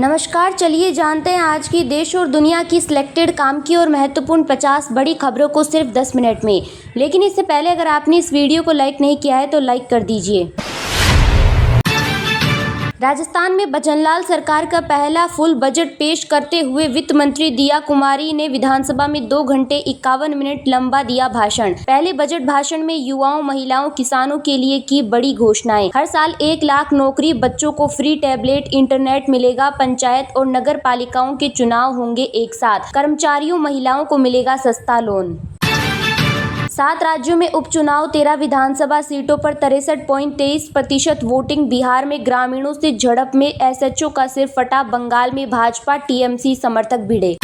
नमस्कार, चलिए जानते हैं आज की देश और दुनिया की सिलेक्टेड काम की और महत्वपूर्ण 50 बड़ी खबरों को सिर्फ 10 मिनट में। लेकिन इससे पहले अगर आपने इस वीडियो को लाइक नहीं किया है तो लाइक कर दीजिए। राजस्थान में भजनलाल सरकार का पहला फुल बजट पेश करते हुए वित्त मंत्री दिया कुमारी ने विधानसभा में 2 घंटे 51 मिनट लंबा दिया भाषण। पहले बजट भाषण में युवाओं, महिलाओं, किसानों के लिए की बड़ी घोषणाएं। हर साल 1 लाख नौकरी, बच्चों को फ्री टैबलेट, इंटरनेट मिलेगा, पंचायत और नगर पालिकाओं के चुनाव होंगे एक साथ, कर्मचारियों, महिलाओं को मिलेगा सस्ता लोन। 7 राज्यों में उपचुनाव, 13 विधानसभा सीटों पर 63.23% वोटिंग। बिहार में ग्रामीणों से झड़प में एसएचओ का सिर फटा। बंगाल में भाजपा टीएमसी समर्थक भिड़े।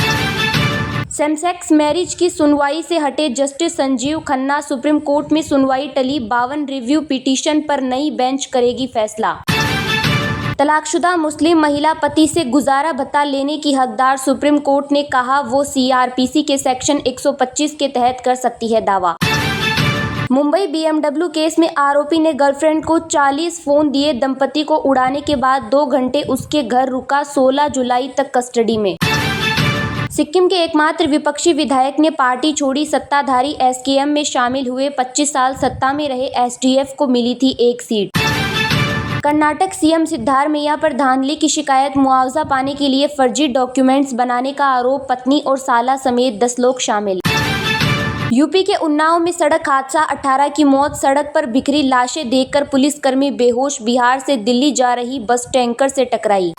सेमसेक्स मैरिज की सुनवाई से हटे justice Sanjeev Khanna. Supreme court में सुनवाई टली। 52 रिव्यू पिटीशन पर नई बेंच करेगी फैसला। तलाकशुदा मुस्लिम महिला पति से गुजारा भत्ता लेने की हकदार। सुप्रीम कोर्ट ने कहा वो सीआरपीसी के सेक्शन 125 के तहत कर सकती है दावा। मुंबई बीएमडब्ल्यू केस में आरोपी ने गर्लफ्रेंड को 40 फोन दिए। दंपति को उड़ाने के बाद 2 घंटे उसके घर रुका। 16 जुलाई तक कस्टडी में। सिक्किम के एकमात्र विपक्षी विधायक ने पार्टी छोड़ी। सत्ताधारी एसकेएम में शामिल हुए। 25 साल सत्ता में रहे एसडीएफ को मिली थी 1 सीट। कर्नाटक सीएम सिद्धारमैया पर धांधली की शिकायत। मुआवजा पाने के लिए फर्जी डॉक्यूमेंट्स बनाने का आरोप। पत्नी और साला समेत 10 लोग शामिल। यूपी के उन्नाव में सड़क हादसा, 18 की मौत। सड़क पर बिखरी लाशें देखकर पुलिसकर्मी बेहोश। बिहार से दिल्ली जा रही बस टैंकर से टकराई।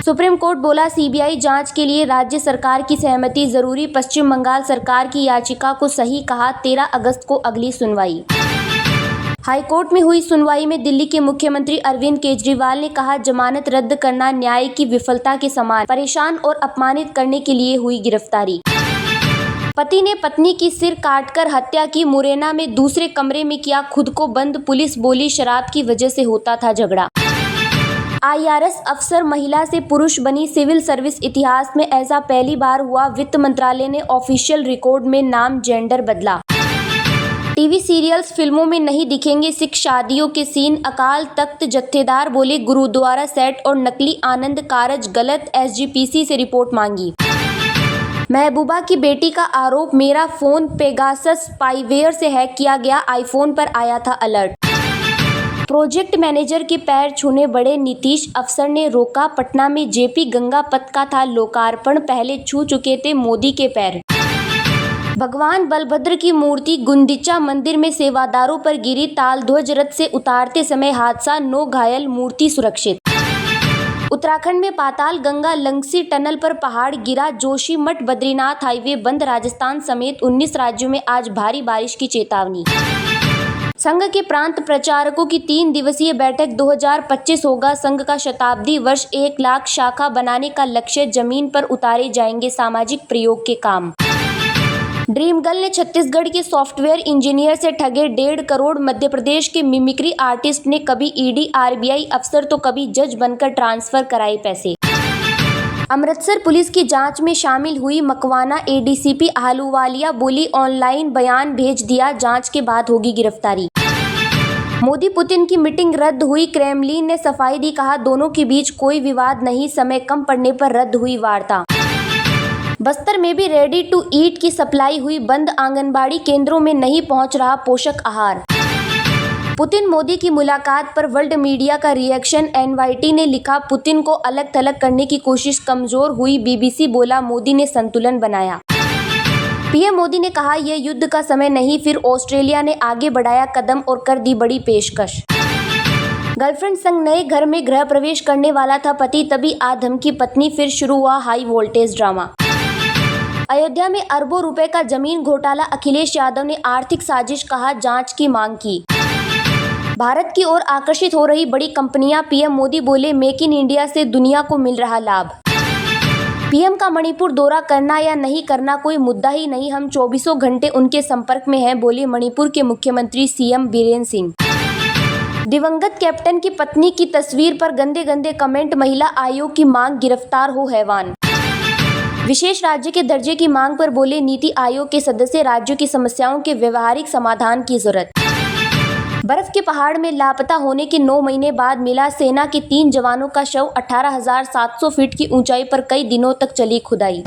सुप्रीम कोर्ट बोला सीबीआई जांच के लिए राज्य सरकार की सहमति जरूरी। पश्चिम बंगाल सरकार की याचिका को सही कहा। 13 अगस्त को अगली सुनवाई। हाईकोर्ट में हुई सुनवाई में दिल्ली के मुख्यमंत्री अरविंद केजरीवाल ने कहा जमानत रद्द करना न्याय की विफलता के समान। परेशान और अपमानित करने के लिए हुई गिरफ्तारी। पति ने पत्नी की सिर काटकर हत्या की। मुरैना में दूसरे कमरे में किया खुद को बंद। पुलिस बोली शराब की वजह से होता था झगड़ा। आईआरएस अफसर महिला से पुरुष बनी। सिविल सर्विस इतिहास में ऐसा पहली बार हुआ। वित्त मंत्रालय ने ऑफिशियल रिकॉर्ड में नाम जेंडर बदला। टीवी सीरियल्स, फिल्मों में नहीं दिखेंगे सिख शादियों के सीन। अकाल तख्त जत्थेदार बोले गुरुद्वारा सेट और नकली आनंद कारज गलत। एसजीपीसी से रिपोर्ट मांगी। महबूबा की बेटी का आरोप, मेरा फोन पेगासस स्पाईवेयर से हैक किया गया। आईफोन पर आया था अलर्ट। प्रोजेक्ट मैनेजर के पैर छूने बड़े नीतीश, अफसर ने रोका। पटना में जेपी गंगा पथ का था लोकार्पण। पहले छू चुके थे मोदी के पैर। भगवान बलभद्र की मूर्ति गुंडीचा मंदिर में सेवादारों पर गिरी। ताल ध्वज रथ से उतारते समय हादसा, 9 घायल, मूर्ति सुरक्षित। उत्तराखंड में पाताल गंगा लंगसी टनल पर पहाड़ गिरा। जोशीमठ बद्रीनाथ हाईवे बंद। राजस्थान समेत 19 राज्यों में आज भारी बारिश की चेतावनी। संघ के प्रांत प्रचारकों की 3 दिवसीय बैठक 2025 होगा। संघ का शताब्दी वर्ष 1 लाख शाखा बनाने का लक्ष्य। जमीन पर उतारे जाएंगे सामाजिक प्रयोग के काम। ड्रीम गर्ल ने छत्तीसगढ़ के सॉफ्टवेयर इंजीनियर से ठगे 1.5 करोड़। मध्य प्रदेश के मिमिक्री आर्टिस्ट ने कभी ईडी आरबीआई अफसर तो कभी जज बनकर ट्रांसफर कराए पैसे। अमृतसर पुलिस की जांच में शामिल हुई मकवाना एडीसीपी आहलूवालिया। बोली ऑनलाइन बयान भेज दिया, जांच के बाद होगी गिरफ्तारी। मोदी पुतिन की मीटिंग रद्द हुई। क्रेमलिन ने सफाई दी, कहा दोनों के बीच कोई विवाद नहीं। समय कम पड़ने पर रद्द हुई वार्ता। बस्तर में भी रेडी टू ईट की सप्लाई हुई बंद। आंगनबाड़ी केंद्रों में नहीं पहुंच रहा पोषक आहार। पुतिन मोदी की मुलाकात पर वर्ल्ड मीडिया का रिएक्शन। एनवाईटी ने लिखा पुतिन को अलग थलग करने की कोशिश कमजोर हुई। बीबीसी बोला मोदी ने संतुलन बनाया। पीएम मोदी ने कहा यह युद्ध का समय नहीं। फिर ऑस्ट्रेलिया ने आगे बढ़ाया कदम और कर दी बड़ी पेशकश। गर्लफ्रेंड संग नए घर में गृह प्रवेश करने वाला था पति, तभी आ धमकी पत्नी। फिर शुरू हुआ हाई वोल्टेज ड्रामा। अयोध्या में अरबों रुपए का जमीन घोटाला। अखिलेश यादव ने आर्थिक साजिश कहा, जांच की मांग की। भारत की ओर आकर्षित हो रही बड़ी कंपनियां। पीएम मोदी बोले मेक इन इंडिया से दुनिया को मिल रहा लाभ। पीएम का मणिपुर दौरा करना या नहीं करना कोई मुद्दा ही नहीं। हम 24 घंटे उनके संपर्क में हैं, बोले मणिपुर के मुख्यमंत्री सीएम बीरेन्द्र सिंह। दिवंगत कैप्टन की पत्नी की तस्वीर पर गंदे गंदे कमेंट। महिला आयोग की मांग, गिरफ्तार हो हैवान। विशेष राज्य के दर्जे की मांग पर बोले नीति आयोग के सदस्य, राज्यों की समस्याओं के व्यवहारिक समाधान की जरूरत। बर्फ के पहाड़ में लापता होने के 9 महीने बाद मिला सेना के 3 जवानों का शव। 18,700 फीट की ऊंचाई पर कई दिनों तक चली खुदाई।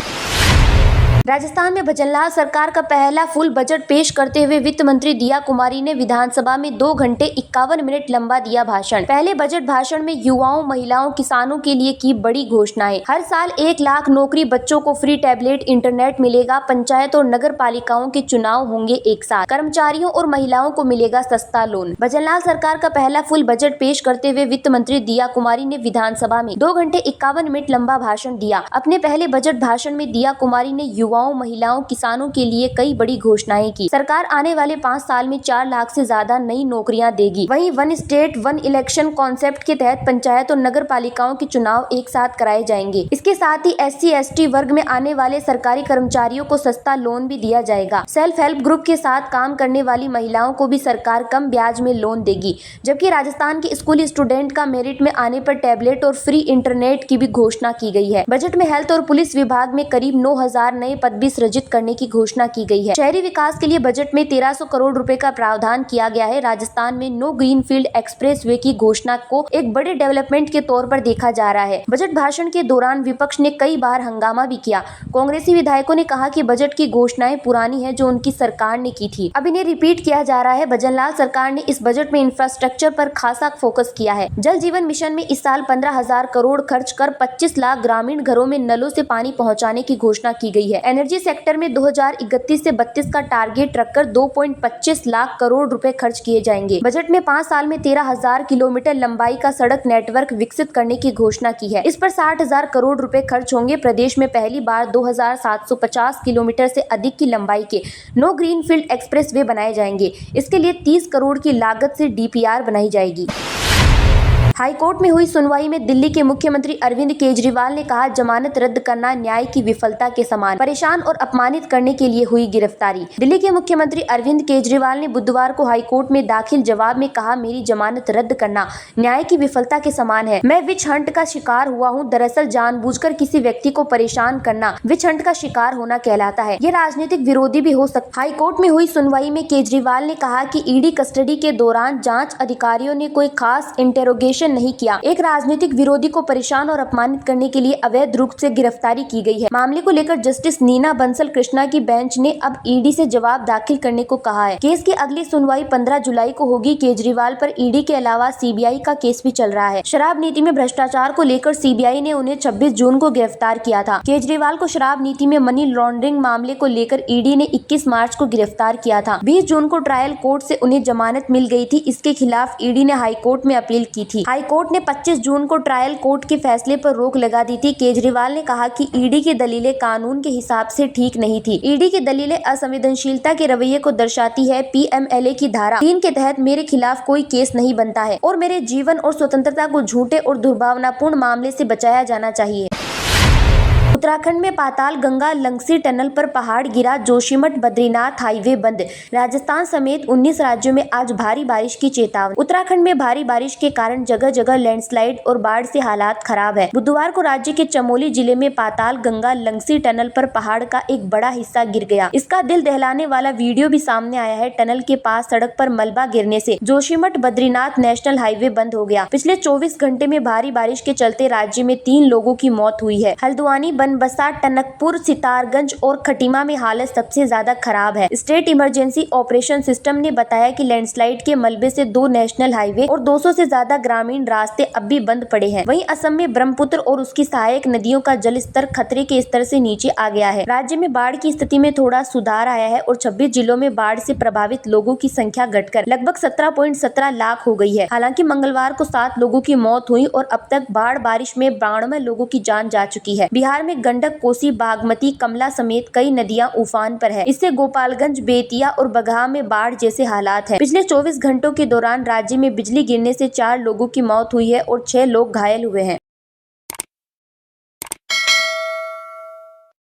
राजस्थान में भजनलाल सरकार का पहला फुल बजट पेश करते हुए वित्त मंत्री दिया कुमारी ने विधानसभा में 2 घंटे 51 मिनट लंबा दिया भाषण। पहले बजट भाषण में युवाओं, महिलाओं, किसानों के लिए की बड़ी घोषणाएं। हर साल 1 लाख नौकरी, बच्चों को फ्री टैबलेट, इंटरनेट मिलेगा, पंचायत और नगर पालिकाओं के चुनाव होंगे एक साथ, कर्मचारियों और महिलाओं को मिलेगा सस्ता लोन। भजनलाल सरकार का पहला फुल बजट पेश करते हुए वित्त मंत्री दिया कुमारी ने विधानसभा में 2 घंटे 51 मिनट लंबा भाषण दिया। अपने पहले बजट भाषण में दिया कुमारी ने युवाओं, महिलाओं, किसानों के लिए कई बड़ी घोषणाएं की। सरकार आने वाले 5 साल में 4 लाख से ज्यादा नई नौकरियां देगी। वहीं 1 स्टेट 1 इलेक्शन कॉन्सेप्ट के तहत पंचायत और नगर पालिकाओं के चुनाव एक साथ कराए जाएंगे। इसके साथ ही SC/ST वर्ग में आने वाले सरकारी कर्मचारियों को सस्ता लोन भी दिया जाएगा। सेल्फ हेल्प ग्रुप के साथ काम करने वाली महिलाओं को भी सरकार कम ब्याज में लोन देगी। जबकि राजस्थान के स्कूली स्टूडेंट का मेरिट में आने पर टैबलेट और फ्री इंटरनेट की भी घोषणा की गई है। बजट में हेल्थ और पुलिस विभाग में करीब 9,000 नए पद भी सृजित करने की घोषणा की गई है। शहरी विकास के लिए बजट में 1300 करोड़ रुपए का प्रावधान किया गया है। राजस्थान में नो ग्रीनफील्ड एक्सप्रेसवे की घोषणा को एक बड़े डेवलपमेंट के तौर पर देखा जा रहा है। बजट भाषण के दौरान विपक्ष ने कई बार हंगामा भी किया। कांग्रेसी विधायकों ने कहा कि बजट की घोषणाएं पुरानी है जो उनकी सरकार ने की थी, अब इन्हें रिपीट किया जा रहा है। भजनलाल सरकार ने इस बजट में इंफ्रास्ट्रक्चर पर खासा फोकस किया है। जल जीवन मिशन में इस साल 15,000 करोड़ खर्च कर 25 लाख ग्रामीण घरों में नलों से पानी पहुंचाने की घोषणा की गई है। एनर्जी सेक्टर में 2031 से 32 का टारगेट रखकर 2.25 लाख करोड़ रुपए खर्च किए जाएंगे। बजट में 5 साल में 13,000 किलोमीटर लंबाई का सड़क नेटवर्क विकसित करने की घोषणा की है। इस पर 60,000 करोड़ रुपए खर्च होंगे। प्रदेश में पहली बार 2,750 किलोमीटर से अधिक की लंबाई के नो ग्रीनफील्ड एक्सप्रेसवे बनाए जाएंगे। इसके लिए 30 करोड़ की लागत से DPR बनाई जाएगी। हाईकोर्ट में हुई सुनवाई में दिल्ली के मुख्यमंत्री अरविंद केजरीवाल ने कहा, जमानत रद्द करना न्याय की विफलता के समान, परेशान और अपमानित करने के लिए हुई गिरफ्तारी। दिल्ली के मुख्यमंत्री अरविंद केजरीवाल ने बुधवार को हाईकोर्ट में दाखिल जवाब में कहा, मेरी जमानत रद्द करना न्याय की विफलता के समान है। मैं विच हंट का शिकार हुआ हूँ। दरअसल जानबूझकर किसी व्यक्ति को परेशान करना विच हंट का शिकार होना कहलाता है। ये राजनीतिक विरोधी भी हो सकता। हाईकोर्ट में हुई सुनवाई में केजरीवाल ने कहा कि ईडी कस्टडी के दौरान जांच अधिकारियों ने कोई खास इंटेरोगेशन नहीं किया। एक राजनीतिक विरोधी को परेशान और अपमानित करने के लिए अवैध रूप से गिरफ्तारी की गई है। मामले को लेकर जस्टिस नीना बंसल कृष्णा की बेंच ने अब ईडी से जवाब दाखिल करने को कहा है। केस की अगली सुनवाई 15 जुलाई को होगी। केजरीवाल पर ईडी के अलावा CBI का केस भी चल रहा है। शराब नीति में भ्रष्टाचार को लेकर CBI ने उन्हें 26 जून को गिरफ्तार किया था। केजरीवाल को शराब नीति में मनी लॉन्ड्रिंग मामले को लेकर ईडी ने 21 मार्च को गिरफ्तार किया था। 20 जून को ट्रायल कोर्ट से उन्हें जमानत मिल गई थी। इसके खिलाफ ईडी ने हाईकोर्ट में अपील की थी। हाईकोर्ट ने 25 जून को ट्रायल कोर्ट के फैसले पर रोक लगा दी थी। केजरीवाल ने कहा कि ईडी की दलीलें कानून के हिसाब से ठीक नहीं थी। ईडी की दलीलें असंवेदनशीलता के रवैये को दर्शाती है। PMLA की धारा 3 के तहत मेरे खिलाफ कोई केस नहीं बनता है और मेरे जीवन और स्वतंत्रता को झूठे और दुर्भावनापूर्ण मामले से बचाया जाना चाहिए। उत्तराखंड में पाताल गंगा लंगसी टनल पर पहाड़ गिरा। जोशीमठ बद्रीनाथ हाईवे बंद। राजस्थान समेत 19 राज्यों में आज भारी बारिश की चेतावनी। उत्तराखंड में भारी बारिश के कारण जगह जगह लैंडस्लाइड और बाढ़ से हालात खराब है। बुधवार को राज्य के चमोली जिले में पाताल गंगा लंगसी टनल पर पहाड़ का एक बड़ा हिस्सा गिर गया। इसका दिल दहलाने वाला वीडियो भी सामने आया है। टनल के पास सड़क पर मलबा गिरने से जोशीमठ बद्रीनाथ नेशनल हाईवे बंद हो गया। पिछले 24 घंटे में भारी बारिश के चलते राज्य में 3 लोगों की मौत हुई है। हल्द्वानी, बनबसा, टनकपुर, सितारगंज और खटीमा में हालत सबसे ज्यादा खराब है। स्टेट इमरजेंसी ऑपरेशन सिस्टम ने बताया कि लैंडस्लाइड के मलबे से 2 नेशनल हाईवे और 200 से ज्यादा ग्रामीण रास्ते अब भी बंद पड़े हैं। वहीं असम में ब्रह्मपुत्र और उसकी सहायक नदियों का जल स्तर खतरे के स्तर से नीचे आ गया है। राज्य में बाढ़ की स्थिति में थोड़ा सुधार आया है और 26 जिलों में बाढ़ से प्रभावित लोगों की संख्या घटकर लगभग 17.17 लाख हो गई है। हालांकि मंगलवार को 7 लोगों की मौत हुई और अब तक बाढ़ बारिश में 92 लोगों की जान जा चुकी है। बिहार में गंडक, कोसी, बागमती, कमला समेत कई नदियां उफान पर है। इससे गोपालगंज, बेतिया और बगहा में बाढ़ जैसे हालात हैं। पिछले 24 घंटों के दौरान राज्य में बिजली गिरने से 4 लोगों की मौत हुई है और 6 लोग घायल हुए हैं।